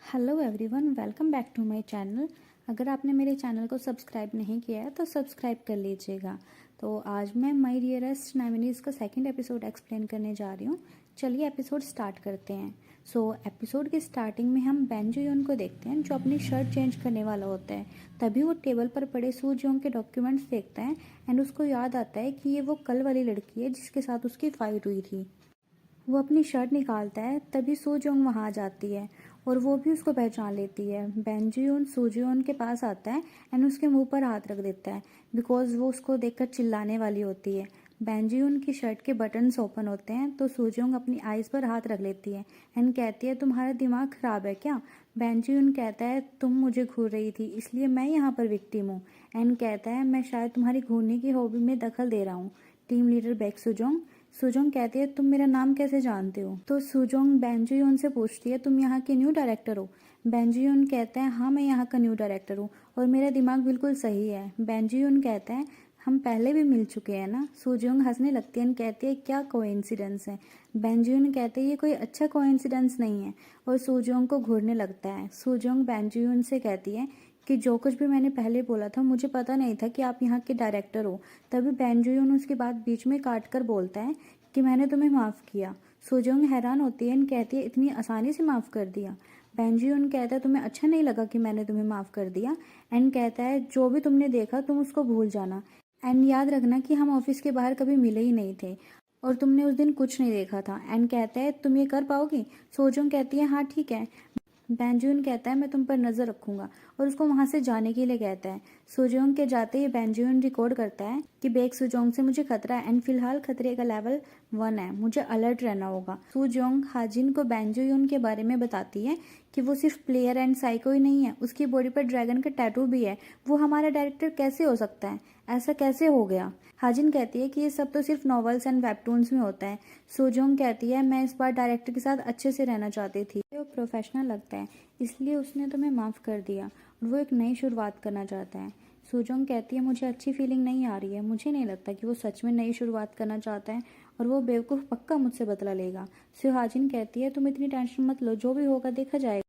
Hello everyone, welcome back to my channel. अगर आपने मेरे चैनल को सब्सक्राइब नहीं किया है तो सब्सक्राइब कर लीजिएगा। तो आज मैं माय डियरेस्ट नैमिनीज़ का सेकंड एपिसोड एक्सप्लेन करने जा रही हूँ। चलिए एपिसोड स्टार्ट करते हैं। एपिसोड की स्टार्टिंग में हम बेन जी-योन को देखते हैं जो अपनी शर्ट चेंज करने वाला होता है। तभी वो टेबल पर पड़े सू जोंग के डॉक्यूमेंट्स देखता है एंड उसको याद आता है कि ये वो कल वाली लड़की है जिसके साथ उसकी फाइट हुई थी। वो अपनी शर्ट निकालता है, तभी सू जोंग वहाँ आ जाती है और वो भी उसको पहचान लेती है। बेन जी-योन सू जी-योन के पास आता है एंड उसके मुंह पर हाथ रख देता है बिकॉज वो उसको देखकर चिल्लाने वाली होती है। बेन जी-योन की शर्ट के बटन्स ओपन होते हैं तो सू जोंग अपनी आइज़ पर हाथ रख लेती है एंड कहती है तुम्हारा दिमाग ख़राब है क्या। बेन जी-योन कहता है तुम मुझे घूर रही थी इसलिए मैं यहाँ पर विक्टिम हूँ एंड कहता है मैं शायद तुम्हारी घूरने की हॉबी में दखल दे रहा हूँ। टीम लीडर बेक सुजोंग सुजोंग कहती है तुम मेरा नाम कैसे जानते हो। तो सुजोंग बेन जी-योन से पूछती है तुम यहाँ के न्यू डायरेक्टर हो। बेन जी-योन कहता है हाँ मैं यहाँ का न्यू डायरेक्टर हूँ और मेरा दिमाग बिल्कुल सही है। बेन जी-योन कहता है हम पहले भी मिल चुके हैं ना। सुजोंग हंसने लगती है और कहती है क्या कोइंसिडेंस है। बेन जी-योन कहते हैं ये कोई अच्छा कोइंसिडेंस नहीं है और सुजोंग को घूरने लगता है। सुजोंग बेन जी-योन से कहती है कि जो कुछ भी मैंने पहले बोला था मुझे पता नहीं था कि आप यहाँ के डायरेक्टर हो। तभी बेन जी-योन उसकी बात बीच में काट कर बोलता है कि मैंने तुम्हें माफ़ किया। सुजोंग हैरान होती है और कहती है इतनी आसानी से माफ़ कर दिया। बेन जी-योन कहता है तुम्हें अच्छा नहीं लगा कि मैंने तुम्हें माफ़ कर दिया एंड कहता है जो भी तुमने देखा तुम उसको भूल जाना एंड याद रखना कि हम ऑफिस के बाहर कभी मिले ही नहीं थे और तुमने उस दिन कुछ नहीं देखा था। एंड कहता है तुम ये कर पाओगी। सोजोंग कहती है हाँ ठीक है। बेन जी-योन कहता है मैं तुम पर नज़र रखूंगा और उसको वहाँ से जाने के लिए कहता है। सुजोंग के जाते ही बेन जी-योन रिकॉर्ड करता है कि बेक सुजोंग से मुझे खतरा है एंड फिलहाल खतरे का लेवल 1 है, मुझे अलर्ट रहना होगा। सुजोंग हाजिन को बेन जी-योन के बारे में बताती है कि वो सिर्फ प्लेयर एंड साइको ही नहीं है, उसकी बॉडी पर ड्रैगन का टैटू भी है। वो हमारा डायरेक्टर कैसे हो सकता है, ऐसा कैसे हो गया। हाजिन कहती है कि ये सब तो सिर्फ नॉवेल्स एंड वेबटून्स में होता है। सुजोंग कहती है मैं इस बार डायरेक्टर के साथ अच्छे से रहना चाहती थी, वो प्रोफेशनल लगता है इसलिए उसने तुम्हें माफ़ कर दिया और वो एक नई शुरुआत करना चाहता है। सुजोंग कहती है मुझे अच्छी फीलिंग नहीं आ रही है, मुझे नहीं लगता कि वो सच में नई शुरुआत करना चाहता है और वो बेवकूफ़ पक्का मुझसे बदला लेगा। हाजिन कहती है तुम इतनी टेंशन मत लो, जो भी होगा देखा जाएगा,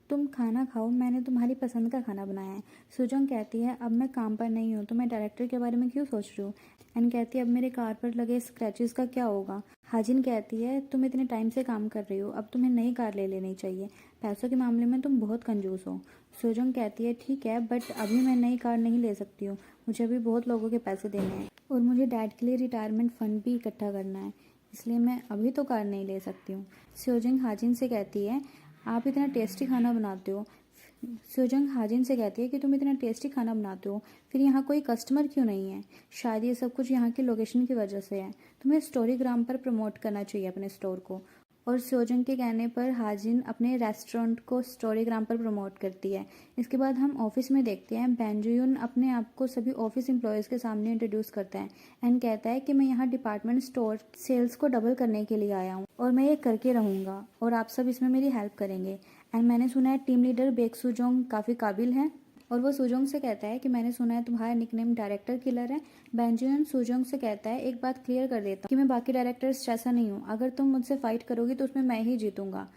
तुम खाना खाओ, मैंने तुम्हारी पसंद का खाना बनाया है। सुजोंग कहती है अब मैं काम पर नहीं हूँ तो मैं डायरेक्टर के बारे में क्यों सोच रही हूँ। एंड कहती है अब मेरे कार पर लगे स्क्रैचेस का क्या होगा। हाजिन कहती है तुम इतने टाइम से काम कर रही हो, अब तुम्हें नई कार ले लेनी चाहिए, पैसों के मामले में तुम बहुत कंजूस हो। सुजोंग कहती है ठीक है बट अभी मैं नई कार नहीं ले सकती हूँ, मुझे अभी बहुत लोगों के पैसे देने हैं और मुझे डैड के लिए रिटायरमेंट फंड भी इकट्ठा करना है, इसलिए मैं अभी तो कार नहीं ले सकती हूँ। सुजोंग हाजिन से कहती है आप इतना टेस्टी खाना बनाते हो। सुजोंग हाजिन से कहती है कि तुम इतना टेस्टी खाना बनाते हो फिर यहाँ कोई कस्टमर क्यों नहीं है। शायद ये सब कुछ यहाँ की लोकेशन की वजह से है, तुम्हें स्टोरीग्राम पर प्रमोट करना चाहिए अपने स्टोर को। और सुजोंग के कहने पर हाजिन अपने रेस्टोरेंट को स्टोरीग्राम पर प्रमोट करती है। इसके बाद हम ऑफिस में देखते हैं बेन जी-योन अपने आप को सभी ऑफिस एम्प्लॉयज़ के सामने इंट्रोड्यूस करता है एंड कहता है कि मैं यहाँ डिपार्टमेंट स्टोर सेल्स को डबल करने के लिए आया हूँ और मैं ये करके रहूँगा और आप सब इसमें मेरी हेल्प करेंगे। एंड मैंने सुना है टीम लीडर बेक सुजोंग काफ़ी काबिल है और वो सुजोंग से कहता है कि मैंने सुना है तुम्हारा निकनेम डायरेक्टर किलर है। बेन जी-योन सुजोंग से कहता है एक बात क्लियर कर देता हूँ कि मैं बाकी डायरेक्टर्स जैसा नहीं हूँ, अगर तुम मुझसे फाइट करोगी तो उसमें मैं ही जीतूंगा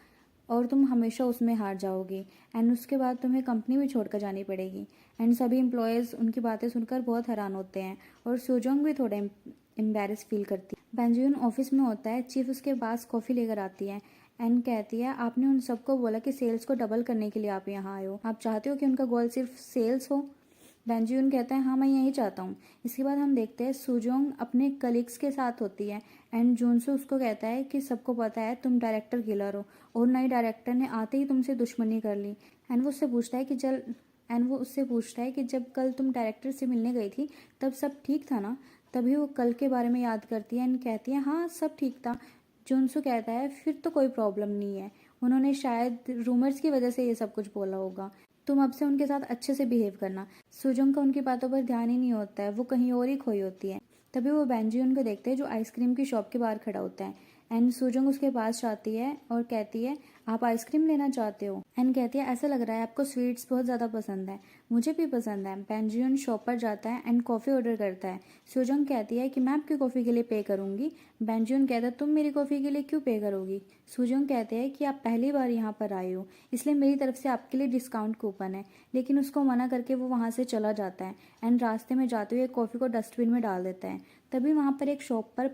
और तुम हमेशा उसमें हार जाओगी एंड उसके बाद तुम्हें कंपनी भी छोड़कर जानी पड़ेगी। एंड सभी एम्प्लॉयज़ उनकी बातें सुनकर बहुत हैरान होते हैं और सुजोंग भी थोड़ा एम्बेरस फील करती है। बेन जी-योन ऑफिस में होता है, चीफ उसके पास कॉफ़ी लेकर आती है एंड कहती है आपने उन सबको बोला कि सेल्स को डबल करने के लिए आप यहाँ आए हो, आप चाहते हो कि उनका गोल सिर्फ सेल्स हो। बेन जी-योन कहता है हाँ मैं यही चाहता हूँ। इसके बाद हम देखते हैं सुजोंग अपने कलीग्स के साथ होती है एंड जुनसू उसको कहता है कि सबको पता है तुम डायरेक्टर किलर हो और नई डायरेक्टर ने आते ही तुमसे दुश्मनी कर ली। एंड वो उससे पूछता है कि जब कल तुम डायरेक्टर से मिलने गई थी तब सब ठीक था ना। तभी वो कल के बारे में याद करती है एंड कहती है हाँ सब ठीक था। जुनसू कहता है फिर तो कोई प्रॉब्लम नहीं है, उन्होंने शायद रूमर्स की वजह से ये सब कुछ बोला होगा, तुम अब से उनके साथ अच्छे से बिहेव करना। सुजोंग का उनकी बातों पर ध्यान ही नहीं होता है, वो कहीं और ही खोई होती है। तभी वो बेन जी-योन को देखते हैं जो आइसक्रीम की शॉप के बाहर खड़ा होता है एंड सुजोंग उसके पास जाती है और कहती है आप आइसक्रीम लेना चाहते हो? एंड कहती है ऐसा लग रहा है आपको स्वीट्स बहुत ज़्यादा पसंद है। मुझे भी पसंद है। बैंजियन शॉप पर जाता है एंड कॉफ़ी ऑर्डर करता है। सोजोंग कहती है कि मैं आपकी कॉफ़ी के लिए पे करूंगी। बैंजियन कहता है तुम मेरी कॉफ़ी के लिए क्यों पे करोगी? सोजोंग कहते हैं कि आप पहली बार यहाँ पर आए हो, इसलिए मेरी तरफ से आपके लिए डिस्काउंट कूपन है। लेकिन उसको मना करके वो वहाँ से चला जाता है एंड रास्ते में जाते हुए कॉफ़ी को डस्टबिन में डाल देता है। तभी वहाँ पर एक शॉप पर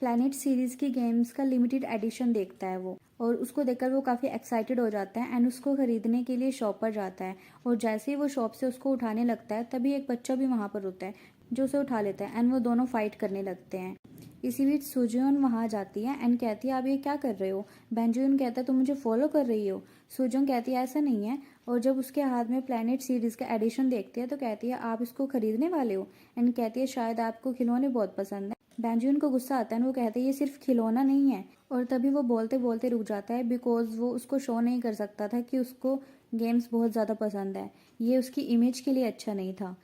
प्लैनेट सीरीज की गेम्स का लिमिटेड एडिशन देखता है वो, और उसको देखकर वो काफ़ी एक्साइटेड हो जाता है एंड उसको खरीदने के लिए शॉप पर जाता है। और जैसे ही वो शॉप से उसको उठाने लगता है तभी एक बच्चा भी वहाँ पर होता है जो उसे उठा लेता है एंड वो दोनों फाइट करने लगते हैं। इसी बीच सुजोन वहाँ जाती है एंड कहती है आप ये क्या कर रहे हो? बैंजुन कहता है तुम मुझे फॉलो कर रही हो? सुजोन कहती है ऐसा नहीं है। और जब उसके हाथ में प्लैनेट सीरीज का एडिशन देखती है तो कहती है आप इसको खरीदने वाले हो? एंड कहती है शायद आपको खिलौने बहुत पसंद है। बैंजुन को गुस्सा आता है, वो कहते हैं ये सिर्फ खिलौना नहीं है। और तभी वो बोलते बोलते रुक जाता है बिकॉज वो उसको शो नहीं कर सकता था कि उसको गेम्स बहुत ज़्यादा पसंद है। ये उसकी इमेज के लिए अच्छा नहीं था।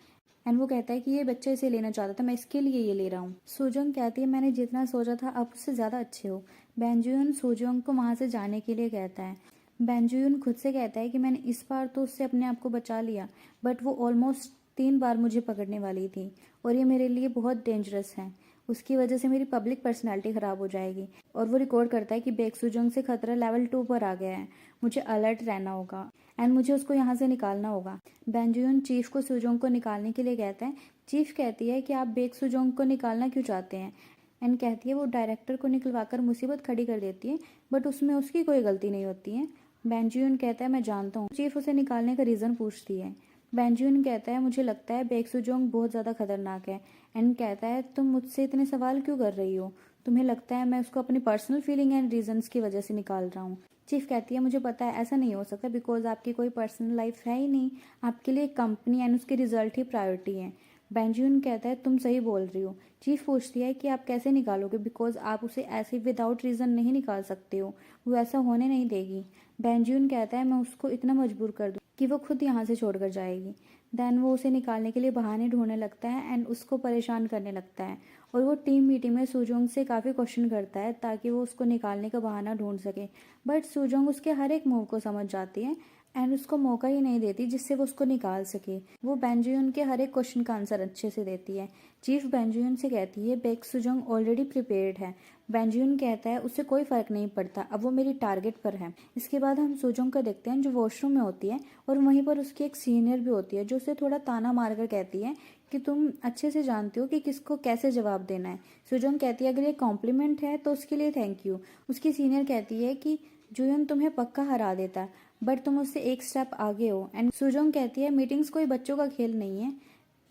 एंड वो कहता है कि ये बच्चा इसे लेना चाहता था, मैं इसके लिए ये ले रहा हूँ। सोजोंग कहती है मैंने जितना सोचा था आप उससे ज़्यादा अच्छे हो। बैंजुन सोजोंग को वहाँ से जाने के लिए कहता है। बैंजुन खुद से कहता है कि मैंने इस बार तो उससे अपने आप को बचा लिया, बट वो ऑलमोस्ट 3 बार मुझे पकड़ने वाली थी और ये मेरे लिए बहुत डेंजरस है। उसकी वजह से मेरी पब्लिक पर्सनालिटी ख़राब हो जाएगी। और वो रिकॉर्ड करता है कि बेक्सुजोंग से खतरा लेवल 2 पर आ गया है, मुझे अलर्ट रहना होगा एंड मुझे उसको यहाँ से निकालना होगा। बैंजुन चीफ को सुजोंग को निकालने के लिए कहता है। चीफ कहती है कि आप बेक्सुजोंग को निकालना क्यों चाहते हैं? एंड कहती है वो डायरेक्टर को निकलवाकर मुसीबत खड़ी कर देती है, बट उसमें उसकी कोई गलती नहीं होती है। बैंजुन कहता है मैं जानता हूँ। चीफ उसे निकालने का रीज़न पूछती है। बैंजुन कहता है मुझे लगता है बेक्सुजोंग बहुत ज़्यादा खतरनाक है। एंड कहता है तुम मुझसे इतने सवाल क्यों कर रही हो? तुम्हें लगता है मैं उसको अपनी पर्सनल फीलिंग एंड रीजंस की वजह से निकाल रहा हूँ? चीफ कहती है मुझे पता है ऐसा नहीं हो सकता बिकॉज आपकी कोई पर्सनल लाइफ है ही नहीं, आपके लिए कंपनी एंड उसके रिजल्ट ही प्रायोरिटी है। बेंजुन कहता है तुम सही बोल रही हो। चीफ पूछती है कि आप कैसे निकालोगे बिकॉज आप उसे ऐसे विदाउट रीज़न नहीं निकाल सकते हो, वो ऐसा होने नहीं देगी। बेंजुन कहता है मैं उसको इतना मजबूर कर दूँ कि वो खुद यहाँ से छोड़कर जाएगी। देन वो उसे निकालने के लिए बहाने ढूंढने लगता है एंड उसको परेशान करने लगता है। और वो टीम मीटिंग में सुजोंग से काफ़ी क्वेश्चन करता है ताकि वो उसको निकालने का बहाना ढूंढ सके, बट सुजोंग उसके हर एक मूव को समझ जाती है एंड उसको मौका ही नहीं देती जिससे वो उसको निकाल सके। वो बेंजुन के हर एक क्वेश्चन का आंसर अच्छे से देती है। चीफ बेंजुन से कहती है बेक सुजोंग ऑलरेडी प्रिपेयर्ड है। बेंजुन कहता है उससे कोई फर्क नहीं पड़ता, अब वो मेरी टारगेट पर है। इसके बाद हम सुजोंग को देखते हैं जो वॉशरूम में होती है और वहीं पर उसकी एक सीनियर भी होती है जो उसे थोड़ा ताना मारकर कहती है कि तुम अच्छे से जानती हो कि किसको कैसे जवाब देना है। सुजोंग कहती है अगर ये कॉम्प्लीमेंट है तो उसके लिए थैंक यू। उसकी सीनियर कहती है कि जुयन तुम्हें पक्का हरा देता, बट तुम उससे एक स्टेप आगे हो। एंड सुजोंग कहती है मीटिंग्स कोई बच्चों का खेल नहीं है,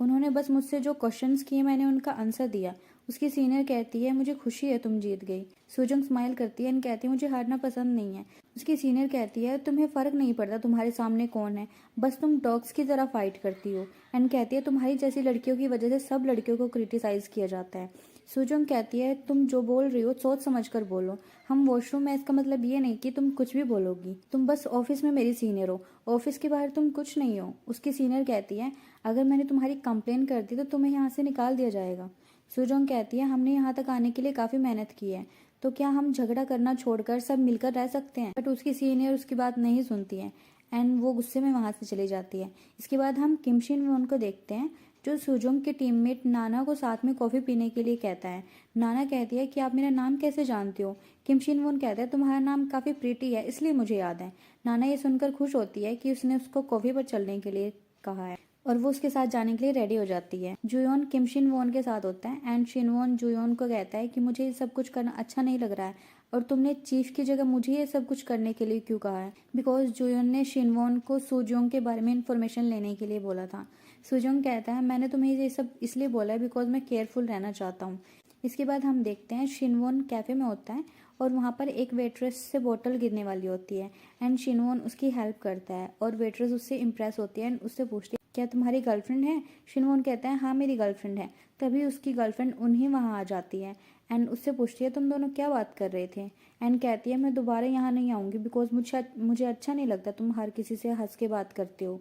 उन्होंने बस मुझसे जो क्वेश्चंस किए मैंने उनका आंसर दिया। उसकी सीनियर कहती है मुझे खुशी है तुम जीत गई। सुजोंग स्माइल करती है एंड कहती है मुझे हारना पसंद नहीं है। उसकी सीनियर कहती है तुम्हें फ़र्क नहीं पड़ता तुम्हारे सामने कौन है, बस तुम डॉग्स की तरह फाइट करती हो। एंड कहती है तुम्हारी जैसी लड़कियों की वजह से सब लड़कियों को क्रिटिसाइज़ किया जाता है। सुजोंग कहती है तुम जो बोल रही हो सोच समझ कर बोलो, हम वॉशरूम में, इसका मतलब ये नहीं कि तुम कुछ भी बोलोगी, तुम बस ऑफिस में मेरी सीनियर हो, ऑफिस के बाहर तुम कुछ नहीं हो। उसकी सीनियर कहती है अगर मैंने तुम्हारी कंप्लेन कर दी तो तुम्हें यहाँ से निकाल दिया जाएगा। सुजोंग कहती है हमने यहाँ तक आने के लिए काफ़ी मेहनत की है, तो क्या हम झगड़ा करना छोड़कर सब मिलकर रह सकते हैं? बट उसकी सीनियर उसकी बात नहीं सुनती है एंड वो गुस्से में वहाँ से चली जाती है। इसके बाद हम किम शिन वॉन को देखते हैं जो सुजोंग के टीममेट नाना को साथ में कॉफ़ी पीने के लिए कहता है। नाना कहती है कि आप मेरा नाम कैसे जानते हो? किम शिन वॉन कहता है तुम्हारा नाम काफ़ी प्रीटी है इसलिए मुझे याद है। नाना ये सुनकर खुश होती है कि उसने उसको कॉफ़ी पर चलने के लिए कहा है और वो उसके साथ जाने के लिए रेडी हो जाती है। जुयोन किम शिन वॉन के साथ होता है एंड शिनवॉन जुयोन को कहता है कि मुझे ये सब कुछ करना अच्छा नहीं लग रहा है और तुमने चीफ की जगह मुझे ये सब कुछ करने के लिए क्यों कहा है? बिकॉज जुयोन ने शिनवॉन को सुजोंग के बारे में इंफॉर्मेशन लेने के लिए बोला था। सुजोंग कहता है मैंने तुम्हें ये सब इसलिए बोला है बिकॉज मैं केयरफुल रहना चाहता हूँ। इसके बाद हम देखते हैं शिनवॉन कैफ़े में होता है और वहाँ पर एक वेट्रेस से बोतल गिरने वाली होती है एंड शिनवॉन उसकी हेल्प करता है और वेट्रेस उससे इम्प्रेस होती है एंड उससे पूछती है क्या तुम्हारी गर्लफ्रेंड है? शिनवॉन कहता है हाँ मेरी गर्लफ्रेंड है। तभी उसकी गर्लफ्रेंड उन्हीं वहाँ आ जाती है एंड उससे पूछती है तुम दोनों क्या बात कर रहे थे? एंड कहती है मैं दोबारा यहाँ नहीं आऊँगी बिकॉज मुझे अच्छा नहीं लगता तुम हर किसी से हंस के बात करते हो।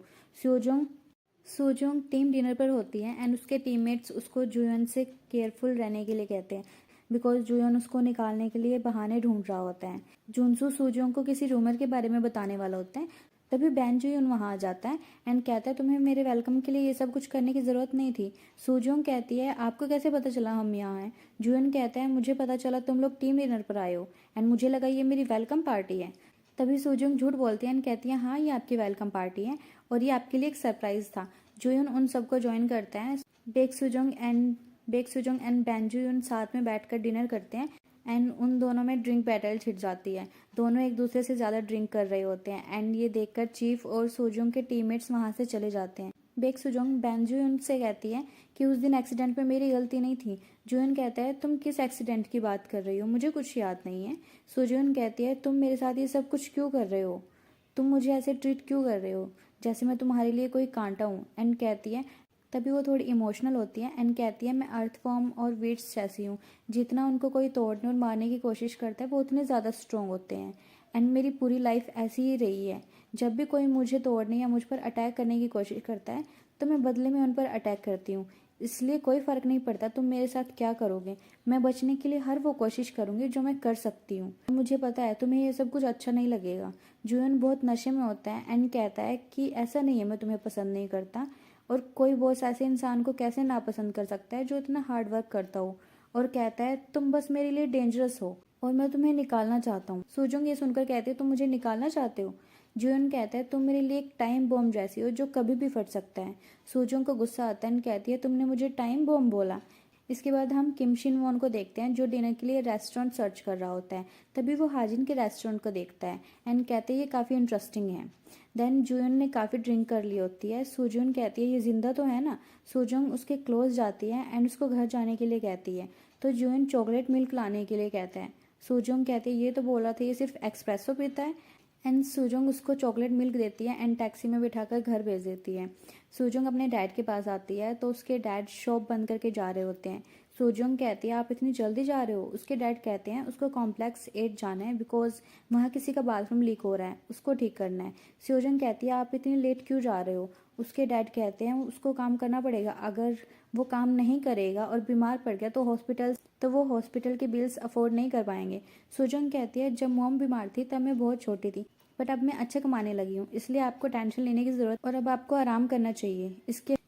सुजोंग टीम डिनर पर होती है एंड उसके टीममेट्स उसको जुयन से केयरफुल रहने के लिए कहते हैं। बिकॉज जुयोन उसको निकालने के लिए बहाने ढूंढ रहा होता है। जुनसू सूजोंग को किसी रूमर के बारे में बताने वाला होता है, तभी बैन जुयोन वहाँ आ जाता है एंड कहता है तुम्हें मेरे वेलकम के लिए ये सब कुछ करने की ज़रूरत नहीं थी। सूजोंग कहती है आपको कैसे पता चला हम यहाँ हैं। जुयोन कहता है मुझे पता चला तुम लोग टीम डिनर पर आए हो एंड मुझे लगा ये मेरी वेलकम पार्टी है। तभी सूजोंग झूठ बोलती है एंड कहती है हाँ ये आपकी वेलकम पार्टी है और ये आपके लिए एक सरप्राइज था। जुयोन उन सबको ज्वाइन करता है। बेक सुजोंग एंड बैन जुयोन साथ में बैठकर डिनर करते हैं एंड उन दोनों में ड्रिंक बैटल छिड़ जाती है। दोनों एक दूसरे से ज़्यादा ड्रिंक कर रहे होते हैं एंड ये देखकर चीफ और सुजोंग के टीममेट्स वहाँ से चले जाते हैं। बेक सुजोंग बैन जुयोन से कहती है कि उस दिन एक्सीडेंट में मेरी गलती नहीं थी। जुयोन कहता है तुम किस एक्सीडेंट की बात कर रही हो, मुझे कुछ याद नहीं है। सुजोन कहती है तुम मेरे साथ ये सब कुछ क्यों कर रहे हो, तुम मुझे ऐसे ट्रीट क्यों कर रहे हो जैसे मैं तुम्हारे लिए कोई कांटा हूँ। एंड कहती है तभी वो थोड़ी इमोशनल होती है एंड कहती है मैं अर्थवॉर्म और वीड्स जैसी हूँ, जितना उनको कोई तोड़ने और मारने की कोशिश करता है वो उतने ज़्यादा स्ट्रॉन्ग होते हैं एंड मेरी पूरी लाइफ ऐसी ही रही है। जब भी कोई मुझे तोड़ने या मुझ पर अटैक करने की कोशिश करता है तो मैं बदले में उन पर अटैक करती हूँ, इसलिए कोई फ़र्क नहीं पड़ता तुम मेरे साथ क्या करोगे, मैं बचने के लिए हर वो कोशिश करूँगी जो मैं कर सकती हूँ। मुझे पता है तुम्हें ये सब कुछ अच्छा नहीं लगेगा। जुयन बहुत नशे में होता है एंड कहता है कि ऐसा नहीं है मैं तुम्हें पसंद नहीं करता, और कोई बॉस ऐसे इंसान को कैसे नापसंद कर सकता है जो इतना हार्ड वर्क करता हो, और कहता है तुम बस मेरे लिए डेंजरस हो और मैं तुम्हें निकालना चाहता हूँ। सुजोंग ये सुनकर कहती है तुम मुझे निकालना चाहते हो। जुयन कहता है तुम मेरे लिए एक टाइम बॉम्ब जैसी हो जो कभी भी फट सकता है। सुजोंग को गुस्सा आता है एंड कहती है तुमने मुझे टाइम बॉम्ब बोला। इसके बाद हम किम शिन वॉन को देखते हैं जो डिनर के लिए रेस्टोरेंट सर्च कर रहा होता है। तभी वो हाजिन के रेस्टोरेंट को देखता है एंड कहते हैं ये काफ़ी इंटरेस्टिंग है। देन जुयन ने काफ़ी ड्रिंक कर ली होती है। सुजोन कहती है ये जिंदा तो है ना। सुजोंग उसके क्लोज जाती है एंड उसको घर जाने के लिए कहती है, तो जुयन चॉकलेट मिल्क लाने के लिए कहता है। सुजोंग कहती है ये तो बोला था ये सिर्फ एक्सप्रेसो पीता है एंड सुजोंग उसको चॉकलेट मिल्क देती है एंड टैक्सी में बिठाकर घर भेज देती है। सुजोंग अपने डैड के पास आती है तो उसके डैड शॉप बंद करके जा रहे होते हैं। सुजोंग कहती है आप इतनी जल्दी जा रहे हो। उसके डैड कहते हैं उसको कॉम्प्लेक्स 8 जाना है बिकॉज वहाँ किसी का बाथरूम लीक हो रहा है, उसको ठीक करना है। सुजोंग कहती है आप इतनी लेट क्यों जा रहे हो। उसके डैड कहते हैं उसको काम करना पड़ेगा, अगर वो काम नहीं करेगा और बीमार पड़ गया तो वो हॉस्पिटल के बिल्स अफोर्ड नहीं कर पाएंगे। सुजोंग कहती है जब मॉम बीमार थी तब मैं बहुत छोटी थी, बट अब मैं अच्छा कमाने लगी हूँ, इसलिए आपको टेंशन लेने की ज़रूरत और अब आपको आराम करना चाहिए।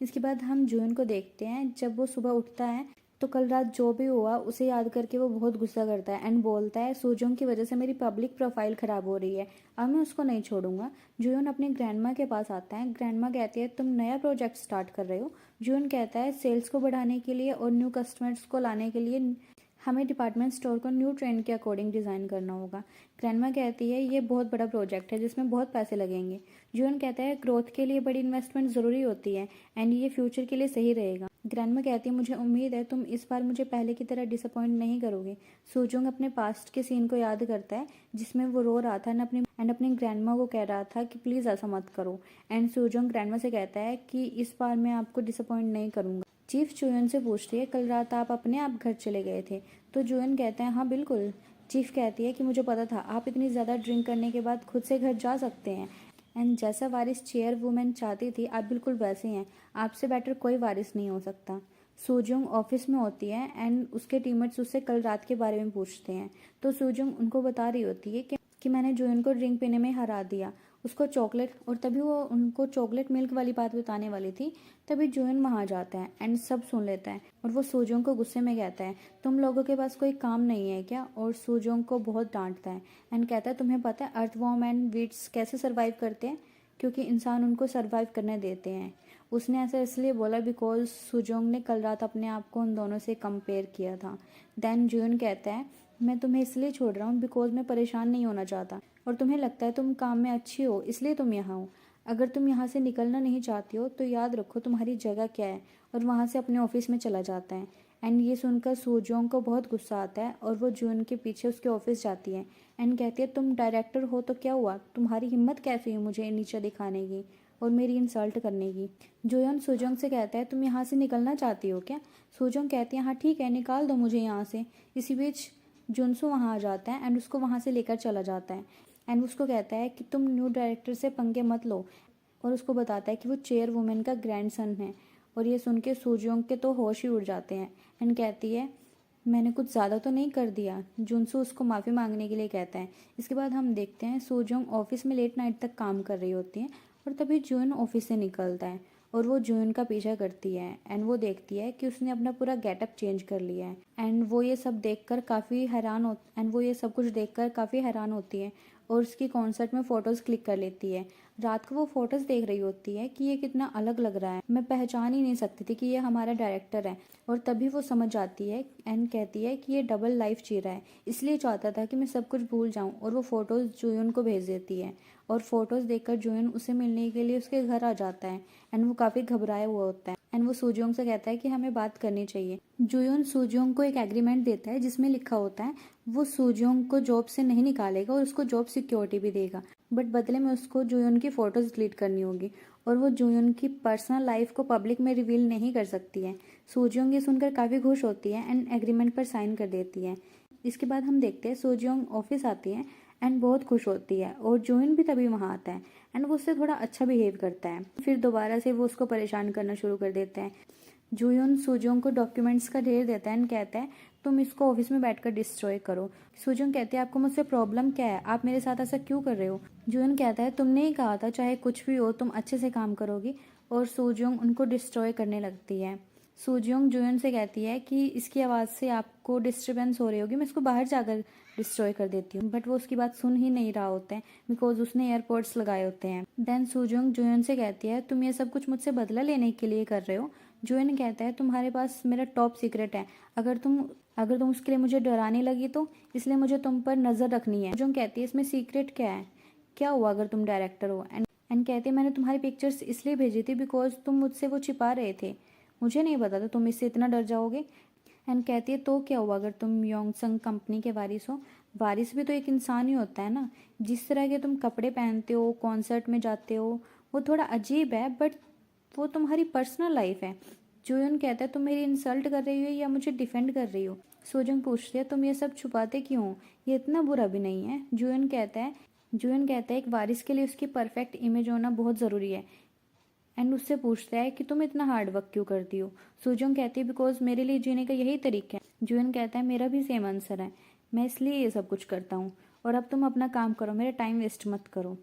इसके बाद हम जुयन को देखते हैं जब वो सुबह उठता है तो कल रात जो भी हुआ उसे याद करके वो बहुत गुस्सा करता है एंड बोलता है सुजोंग की वजह से मेरी पब्लिक प्रोफाइल ख़राब हो रही है, अब मैं उसको नहीं छोड़ूंगा। जुयन अपने ग्रैंडमा के पास आता है। ग्रैंडमा कहती है तुम नया प्रोजेक्ट स्टार्ट कर रहे हो। जुयन कहता है सेल्स को बढ़ाने के लिए और न्यू कस्टमर्स को लाने के लिए हमें डिपार्टमेंट स्टोर को न्यू ट्रेंड के अकॉर्डिंग डिज़ाइन करना होगा। ग्रैंडमा कहती है ये बहुत बड़ा प्रोजेक्ट है जिसमें बहुत पैसे लगेंगे। जुयन कहता है ग्रोथ के लिए बड़ी इन्वेस्टमेंट ज़रूरी होती है एंड ये फ्यूचर के लिए सही रहेगा। ग्रैंडमा कहती है मुझे उम्मीद है तुम इस बार मुझे पहले की तरह डिसअपॉइंट नहीं करोगे। सुजोंग अपने पास्ट के सीन को याद करता है जिसमें वो रो रहा था एंड अपनी ग्रैंडमा को कह रहा था कि प्लीज़ ऐसा मत करो। एंड सुजोंग ग्रैंडमा से कहता है कि इस बार मैं आपको डिसअपॉइंट नहीं करूँगा। चीफ जुयन से पूछती है कल रात आप अपने आप घर चले गए थे, तो जुयन कहता है हाँ बिल्कुल। चीफ कहती है कि मुझे पता था आप इतनी ज़्यादा ड्रिंक करने के बाद खुद से घर जा सकते हैं एंड जैसा वारिस चेयर वुमेन चाहती थी आप बिल्कुल वैसे हैं, आपसे बेटर कोई वारिस नहीं हो सकता। सुजोंग ऑफिस में होती है एंड उसके टीममेट्स उससे कल रात के बारे में पूछते हैं, तो सुजोंग उनको बता रही होती है कि मैंने जुयन को ड्रिंक पीने में हरा दिया उसको चॉकलेट, और तभी वो उनको चॉकलेट मिल्क वाली बात बताने वाली थी। तभी जुयन वहाँ जाता है एंड सब सुन लेता है और वो सुजोंग को गुस्से में कहता है तुम लोगों के पास कोई काम नहीं है क्या, और सुजोंग को बहुत डांटता है एंड कहता है तुम्हें पता है अर्थवॉर्म एंड वीड्स कैसे सर्वाइव करते हैं, क्योंकि इंसान उनको सर्वाइव करने देते हैं। उसने ऐसा इसलिए बोला बिकॉज सुजोंग ने कल रात अपने आप को उन दोनों से कंपेयर किया था। देन जुयन कहता है मैं तुम्हें इसलिए छोड़ रहा हूँ बिकॉज मैं परेशान नहीं होना चाहता और तुम्हें लगता है तुम काम में अच्छी हो इसलिए तुम यहाँ हो। अगर तुम यहाँ से निकलना नहीं चाहती हो तो याद रखो तुम्हारी जगह क्या है, और वहाँ से अपने ऑफिस में चला जाता है। एंड ये सुनकर सुजोंग को बहुत गुस्सा आता है और वो जुन के पीछे उसके ऑफिस जाती है एंड कहती है तुम डायरेक्टर हो तो क्या हुआ, तुम्हारी हिम्मत कैसे हुई मुझे नीचे दिखाने की और मेरी इंसल्ट करने की। जोयन सुजोंग से कहता है तुम यहाँ से निकलना चाहती हो क्या। सुजोंग कहती है हाँ ठीक है निकाल दो मुझे यहाँ से। इसी बीच जुनसू वहाँ आ जाता है एंड उसको वहाँ से लेकर चला जाता है एंड उसको कहता है कि तुम न्यू डायरेक्टर से पंगे मत लो, और उसको बताता है कि वो चेयर वुमेन का ग्रैंडसन है। और ये सुन के सुजोंग के तो होश ही उड़ जाते हैं एंड कहती है मैंने कुछ ज़्यादा तो नहीं कर दिया। जुनसू उसको माफ़ी मांगने के लिए कहता है। इसके बाद हम देखते हैं सोजोंग ऑफिस में लेट नाइट तक काम कर रही होती है और तभी जुन ऑफिस से निकलता है और वो जुन का पीछा करती है एंड वो देखती है कि उसने अपना पूरा गेटअप चेंज कर लिया है एंड वो ये सब देखकर काफ़ी हैरान हो एंड वो ये सब कुछ देखकर काफ़ी हैरान होती है और उसकी कॉन्सर्ट में फ़ोटोज़ क्लिक कर लेती है। रात को वो फोटोज़ देख रही होती है कि ये कितना अलग लग रहा है, मैं पहचान ही नहीं सकती थी कि ये हमारा डायरेक्टर है। और तभी वो समझ जाती है एंड कहती है कि ये डबल लाइफ जी रहा है, इसलिए चाहता था कि मैं सब कुछ भूल जाऊं और वो फ़ोटोज़ जुयन को भेज देती है और फोटोज़ देखकर जुयन उसे मिलने के लिए उसके घर आ जाता है एंड वो काफ़ी घबराया हुआ होता है एंड वो सूजोंग से कहता है कि हमें बात करनी चाहिए। जुयन सूजोंग को एक एग्रीमेंट देता है जिसमें लिखा होता है वो सूजोंग को जॉब से नहीं निकालेगा और उसको जॉब सिक्योरिटी भी देगा, बट बदले में उसको जुयन की फ़ोटोज़ डिलीट करनी होगी और वो जुयन की पर्सनल लाइफ को पब्लिक में रिवील नहीं कर सकती है। सूजोंग ये सुनकर काफ़ी खुश होती है एंड एग्रीमेंट पर साइन कर देती है। इसके बाद हम देखते हैं सूजोंग ऑफिस आती है एंड बहुत खुश होती है और जुयन भी तभी वहाँ आता है एंड वो उससे थोड़ा अच्छा बिहेव करता है। फिर दोबारा से वो उसको परेशान करना शुरू कर देते हैं। जुयन सूजोंग को डॉक्यूमेंट्स का ढेर देता है एंड कहता है तुम इसको ऑफिस में बैठकर डिस्ट्रॉय करो। सूजोंग कहते हैं आपको मुझसे प्रॉब्लम क्या है, आप मेरे साथ ऐसा क्यों कर रहे हो। जुयन कहता है तुमने ही कहा था चाहे कुछ भी हो तुम अच्छे से काम करोगी और सूजोंग उनको डिस्ट्रॉय करने लगती है। सूजोंग जुयन से कहती है कि इसकी आवाज़ से आपको डिस्टर्बेंस हो रही होगी, मैं इसको बाहर जाकर डिस्ट्रॉय कर देती हूँ, बट वो उसकी बात सुन ही नहीं रहा होता है बिकॉज उसने एयरपोर्ट्स लगाए होते हैं। देन सूजोंग जुयन से कहती है तुम ये सब कुछ मुझसे बदला लेने के लिए कर रहे हो। जुयन कहता है तुम्हारे पास मेरा टॉप सीक्रेट है, अगर तुम उसके लिए मुझे डराने लगी तो इसलिए मुझे तुम पर नज़र रखनी है। जुयन कहती है इसमें सीक्रेट क्या है, क्या हुआ अगर तुम डायरेक्टर हो। एंड कहते हैं मैंने तुम्हारी पिक्चर्स इसलिए भेजी थी बिकॉज तुम मुझसे वो छिपा रहे थे, मुझे नहीं पता था तुम इससे इतना डर जाओगे। एंड कहती है तो क्या हुआ अगर तुम योंगसंग कंपनी के वारिस हो, वारिस भी तो एक इंसान ही होता है ना। जिस तरह के तुम कपड़े पहनते हो, कॉन्सर्ट में जाते हो, वो थोड़ा अजीब है बट वो तुम्हारी पर्सनल लाइफ है। जोयन कहता है तुम मेरी इंसल्ट कर रही हो या मुझे डिफेंड कर रही हो। सोजंग पूछती है तुम ये सब छुपाते क्यों हो, ये इतना बुरा भी नहीं है। जोयन कहता है एक वारिस के लिए उसकी परफेक्ट इमेज होना बहुत ज़रूरी है एंड उससे पूछता है कि तुम इतना हार्ड वर्क क्यों करती हो। सुजोंग कहती है बिकॉज मेरे लिए जीने का यही तरीका है। जुयन कहता है मेरा भी सेम आंसर है, मैं इसलिए ये सब कुछ करता हूँ और अब तुम अपना काम करो, मेरा टाइम वेस्ट मत करो।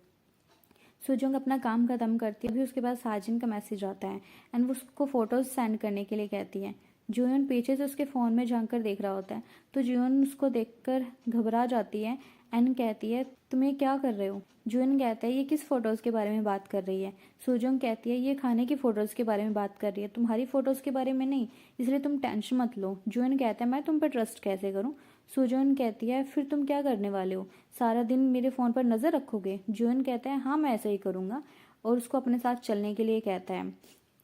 सुजोंग अपना काम खत्म करती है, अभी उसके पास हाजिन का मैसेज आता है एंड वो उसको फोटोज सेंड करने के लिए कहती है। जुयन पीछे से उसके फ़ोन में झांक कर देख रहा होता है तो जुयन उसको देखकर घबरा जाती है एंड कहती है तुम ये क्या कर रहे हो। जुयन कहता है ये किस फोटोज़ के बारे में बात कर रही है। सुजोंग कहती है ये खाने की फ़ोटोज़ के बारे में बात कर रही है, तुम्हारी फ़ोटोज़ के बारे में नहीं, इसलिए तुम टेंशन मत लो। जुयन कहता है मैं तुम पर ट्रस्ट कैसे करूँ। सुजोन कहती है फिर तुम क्या करने वाले हो, सारा दिन मेरे फ़ोन पर नज़र रखोगे। जुयन कहता है हाँ मैं ऐसा ही करूँगा और उसको अपने साथ चलने के लिए कहता है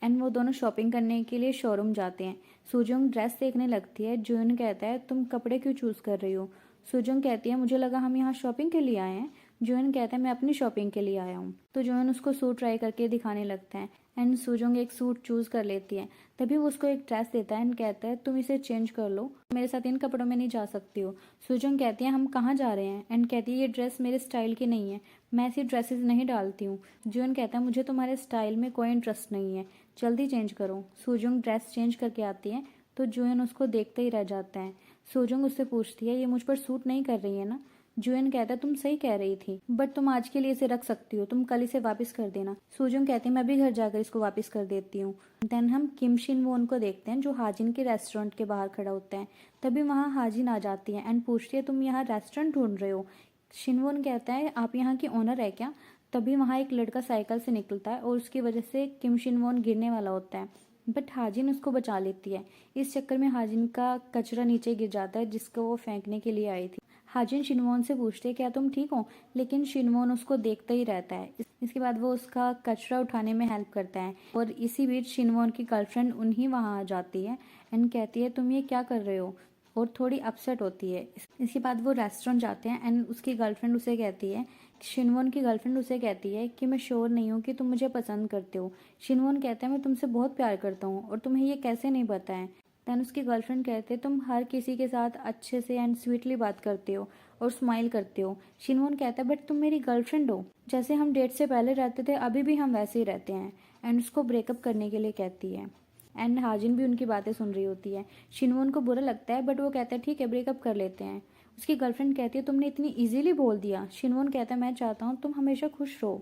एंड वो दोनों शॉपिंग करने के लिए शोरूम जाते हैं। सुजोंग ड्रेस देखने लगती है। जुयन कहता है तुम कपड़े क्यों चूज़ कर रही हो। सुजोंग कहती है मुझे लगा हम यहाँ शॉपिंग के लिए आए हैं। जुयन कहता है मैं अपनी शॉपिंग के लिए आया हूँ। तो जुयन उसको सूट ट्राई करके दिखाने लगता है एंड सुजोंग एक सूट चूज़ कर लेती है। तभी वो उसको एक ड्रेस देता है एंड कहता है तुम इसे चेंज कर लो, मेरे साथ इन कपड़ों में नहीं जा सकती हो। सुजोंग कहती है हम कहाँ जा रहे हैं एंड कहती है ये ड्रेस मेरे स्टाइल की नहीं है, मैं ऐसी ड्रेसेस नहीं डालती हूँ। जुयन कहता है मुझे तुम्हारे स्टाइल में कोई इंटरेस्ट नहीं है, जल्दी चेंज करो। सुजोंग ड्रेस चेंज करके आती है तो जुयन उसको देखते ही रह जाता है। सुजोंग उससे पूछती है ये मुझ पर सूट नहीं कर रही है ना। जुयन कहता है तुम सही कह रही थी बट तुम आज के लिए इसे रख सकती हो, तुम कल इसे वापस कर देना। सुजोंग कहती है मैं भी घर जाकर इसको वापस कर देती हूँ। देन हम किम शिन वोन को देखते हैं जो हाजिन के रेस्टोरेंट के बाहर खड़ा होता है। तभी वहाँ हाजिन आ जाती है एंड पूछती है तुम यहाँ रेस्टोरेंट ढूंढ रहे हो। शिनवोन कहता है आप यहाँ की ओनर है क्या। तभी वहाँ एक लड़का साइकिल से निकलता है और उसकी वजह से किम शिनवोन गिरने वाला होता है बट हाजिन उसको बचा लेती है। इस चक्कर में हाजिन का कचरा नीचे गिर जाता है जिसको वो फेंकने के लिए आई थी। हाजिन शिनवोन से पूछते हैं क्या तुम ठीक हो, लेकिन शिनवोन उसको देखता ही रहता है। इसके बाद वो उसका कचरा उठाने में हेल्प करता है और इसी बीच शिनवोन की गर्लफ्रेंड उन्हीं वहाँ आ जाती है एंड कहती है तुम ये क्या कर रहे हो और थोड़ी अपसेट होती है। इसके बाद वो रेस्टोरेंट जाते हैं एंड उसकी गर्लफ्रेंड उसे कहती है, शिनवोन की गर्लफ्रेंड उसे कहती है कि मैं श्योर नहीं हूँ कि तुम मुझे पसंद करते हो। शिनवोन कहता है मैं तुमसे बहुत प्यार करता हूँ और तुम्हें ये कैसे नहीं पता है। दैन उसकी गर्लफ्रेंड कहते हैं तुम हर किसी के साथ अच्छे से एंड स्वीटली बात करते हो और स्माइल करते हो। शिनवोन कहता है बट तुम मेरी गर्लफ्रेंड हो, जैसे हम डेट से पहले रहते थे अभी भी हम वैसे ही रहते हैं एंड उसको ब्रेकअप करने के लिए कहती है। एंड हाजिन भी उनकी बातें सुन रही होती है। शिनवोन को बुरा लगता है बट वो कहता है ठीक है ब्रेकअप कर लेते हैं। उसकी गर्लफ्रेंड कहती है तुमने इतनी इजीली बोल दिया। शिनवोन कहता है मैं चाहता हूँ तुम हमेशा खुश रहो।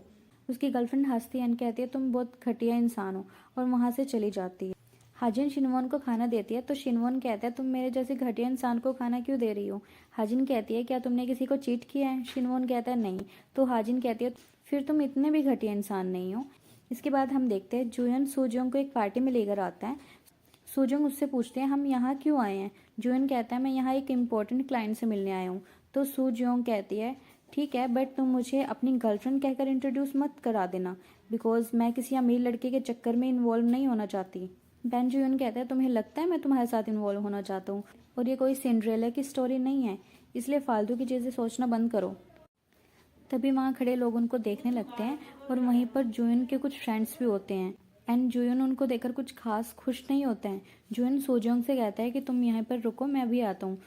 उसकी गर्लफ्रेंड हंसती है एंड कहती है तुम बहुत घटिया इंसान हो, और वहाँ से चली जाती है। हाजिन शिनवोन को खाना देती है तो शिनवोन कहता है तुम मेरे जैसे घटिया इंसान को खाना क्यों दे रही हो। हाजिन कहती है क्या तुमने किसी को चीट किया है। शिनवोन कहता है नहीं। तो हाजिन कहती है फिर तुम इतने भी घटिया इंसान नहीं हो। इसके बाद हम देखते हैं जुयन सूजोंग को एक पार्टी में लेकर आता है। सूजोंग उससे पूछते हैं हम यहाँ क्यों आए हैं। जुयन कहता है मैं यहाँ एक इम्पोर्टेंट क्लाइंट से मिलने आया हूँ। तो सूजोंग कहती है ठीक है बट तुम मुझे अपनी गर्लफ्रेंड कहकर इंट्रोड्यूस मत करा देना, बिकॉज मैं किसी अमीर लड़के के चक्कर में इन्वॉल्व नहीं होना चाहती। बेन जुयन कहता है तुम्हें लगता है मैं तुम्हारे साथ इन्वॉल्व होना चाहता हूँ, और ये कोई सिंड्रेला की स्टोरी नहीं है, इसलिए फालतू की चीज़ें सोचना बंद करो। तभी वहाँ खड़े लोग उनको देखने लगते हैं और वहीं पर जुयन के कुछ फ्रेंड्स भी होते हैं। एंड जुयन उनको देखकर कुछ खास खुश नहीं होता है। जुयन सोजोंग से कहता है कि तुम यहाँ पर रुको मैं अभी आता हूँ।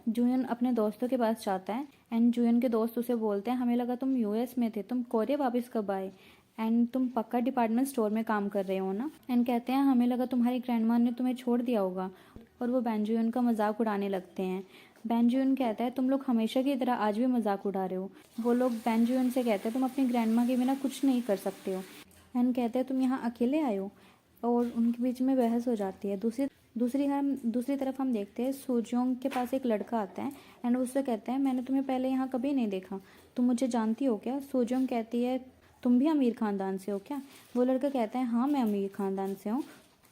जुयन अपने दोस्तों के पास जाता है एंड जुयन के दोस्त उसे बोलते हैं हमें लगा तुम यूएस में थे, तुम कोरिया वापस कब आए, एंड तुम पक्का डिपार्टमेंट स्टोर में काम कर रहे हो ना। एंड कहते हैं हमें लगा तुम्हारी ग्रैंडमा ने तुम्हें छोड़ दिया होगा, और वो बेंजुयन का मजाक उड़ाने लगते हैं। बेंजुयन कहता है तुम लोग हमेशा की तरह आज भी मजाक उड़ा रहे हो। वो लोग बेंजुयन से कहते हैं तुम अपनी ग्रैंडमा के बिना कुछ नहीं कर सकते हो। एंड कहते हैं तुम यहाँ अकेले आए हो, और उनके बीच में बहस हो जाती है। दूसरी तरफ हम देखते हैं सूजोंग के पास एक लड़का आता है एंड उससे कहता है मैंने तुम्हें पहले यहाँ कभी नहीं देखा, तुम मुझे जानती हो क्या। सूजोंग कहती है तुम भी अमीर खानदान से हो क्या। वो लड़का कहता है हाँ मैं अमीर खानदान से हूँ,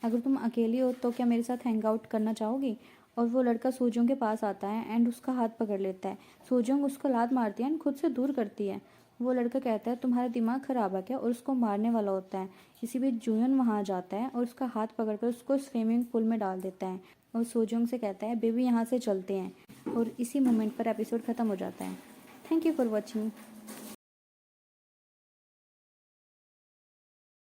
अगर तुम अकेली हो तो क्या मेरे साथ हैंग आउट करना चाहोगी। और वो लड़का सूजोंग के पास आता है एंड उसका हाथ पकड़ लेता है। सूजोंग उसको लात मारती है एंड खुद से दूर करती है। वो लड़का कहता है तुम्हारा दिमाग खराब है क्या, और उसको मारने वाला होता है। इसी बीच जुयन वहाँ जाता है और उसका हाथ पकड़कर उसको स्विमिंग पूल में डाल देता है और सूजोंग से कहता है बेबी यहाँ से चलते हैं, और इसी मोमेंट पर एपिसोड ख़त्म हो जाता है। Thank you for watching.